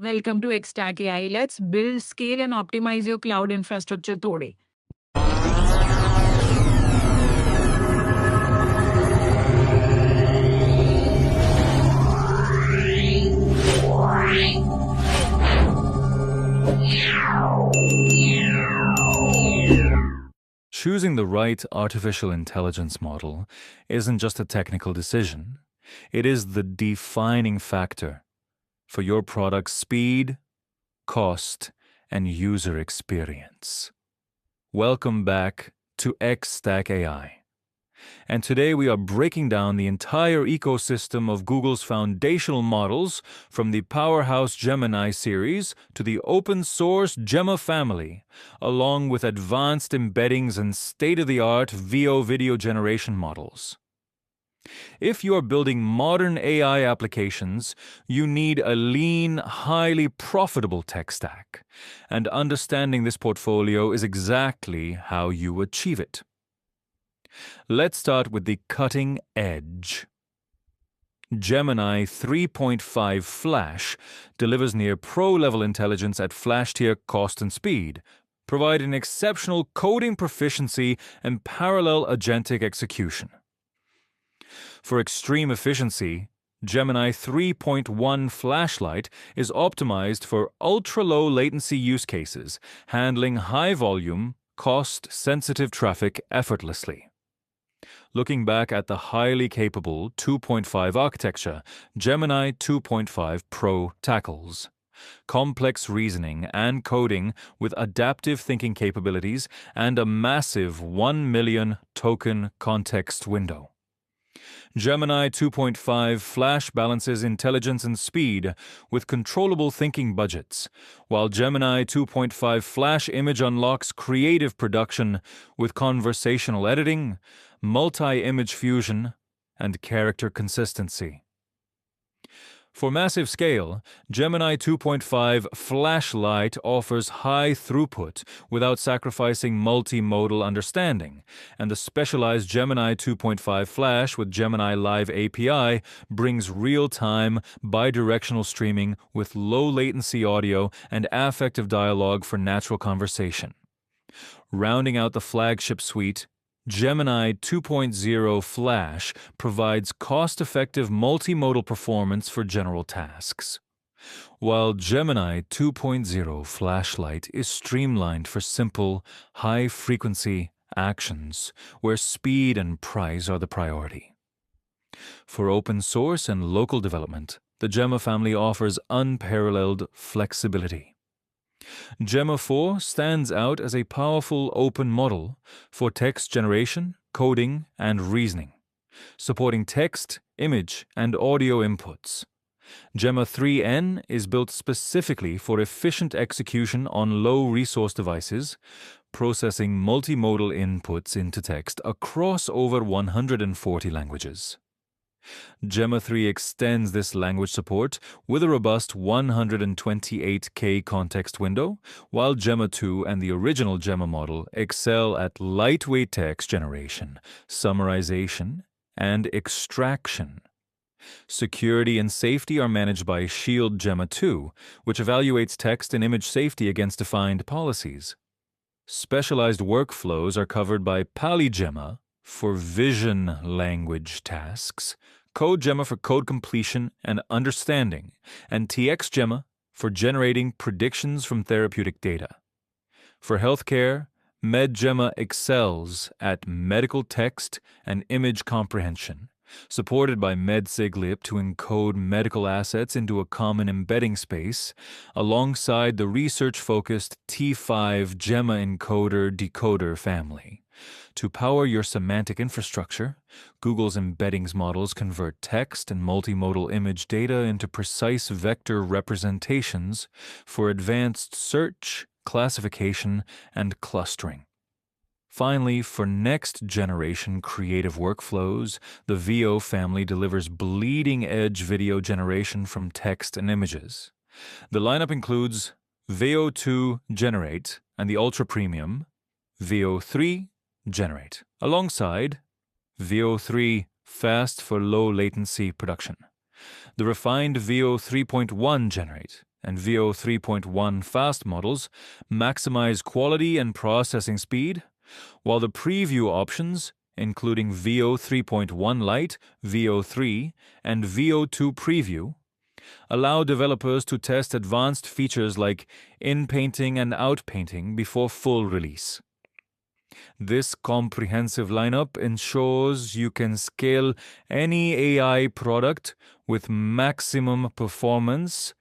Welcome to XStack AI. Let's build, scale, and optimize your cloud infrastructure today. Choosing the right artificial intelligence model isn't just a technical decision, it is the defining factor for your product's speed, cost, and user experience. Welcome back to XStack AI. And today we are breaking down the entire ecosystem of Google's foundational models, from the powerhouse Gemini series to the open-source Gemma family, along with advanced embeddings and state-of-the-art VO video generation models. If you're building modern AI applications, you need a lean, highly profitable tech stack, and understanding this portfolio is exactly how you achieve it. Let's start with the cutting edge. Gemini 3.5 Flash delivers near pro-level intelligence at Flash-tier cost and speed, providing exceptional coding proficiency and parallel agentic execution. For extreme efficiency, Gemini 3.1 Flashlight is optimized for ultra-low latency use cases, handling high-volume, cost-sensitive traffic effortlessly. Looking back at the highly capable 2.5 architecture, Gemini 2.5 Pro tackles complex reasoning and coding with adaptive thinking capabilities and a massive 1 million token context window. Gemini 2.5 Flash balances intelligence and speed with controllable thinking budgets, while Gemini 2.5 Flash Image unlocks creative production with conversational editing, multi-image fusion, and character consistency. For massive scale, Gemini 2.5 Flashlight offers high throughput without sacrificing multimodal understanding, and the specialized Gemini 2.5 Flash with Gemini Live API brings real-time, bidirectional streaming with low-latency audio and affective dialogue for natural conversation. Rounding out the flagship suite, Gemini 2.0 Flash provides cost-effective multimodal performance for general tasks, while Gemini 2.0 Flashlight is streamlined for simple, high-frequency actions where speed and price are the priority. For open source and local development, the Gemma family offers unparalleled flexibility. Gemma 4 stands out as a powerful open model for text generation, coding, and reasoning, supporting text, image, and audio inputs. Gemma 3N is built specifically for efficient execution on low-resource devices, processing multimodal inputs into text across over 140 languages. Gemma 3 extends this language support with a robust 128K context window, while Gemma 2 and the original Gemma model excel at lightweight text generation, summarization, and extraction. Security and safety are managed by Shield Gemma 2, which evaluates text and image safety against defined policies. Specialized workflows are covered by PalyGemma for vision language tasks, CodeGemma for code completion and understanding, and TXGemma for generating predictions from therapeutic data. For healthcare, MedGemma excels at medical text and image comprehension, supported by MedSiglip to encode medical assets into a common embedding space, alongside the research-focused T5 Gemma encoder-decoder family. To power your semantic infrastructure, Google's embeddings models convert text and multimodal image data into precise vector representations for advanced search, classification, and clustering. Finally, for next-generation creative workflows, the VO family delivers bleeding-edge video generation from text and images. The lineup includes VO2 Generate and the Ultra Premium, VO3 Generate, alongside VO3 Fast for low latency production, the refined VO 3.1 Generate, and VO 3.1 fast models maximize quality and processing speed, while the preview options, including VO 3.1 Lite, VO 3, and VO 2 Preview, allow developers to test advanced features like in-painting and out-painting before full release. This comprehensive lineup ensures you can scale any AI product with maximum performance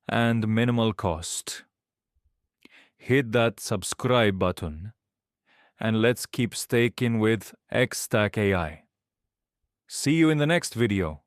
and minimal cost. Hit that subscribe button and let's keep staking with XStack AI. See you in the next video.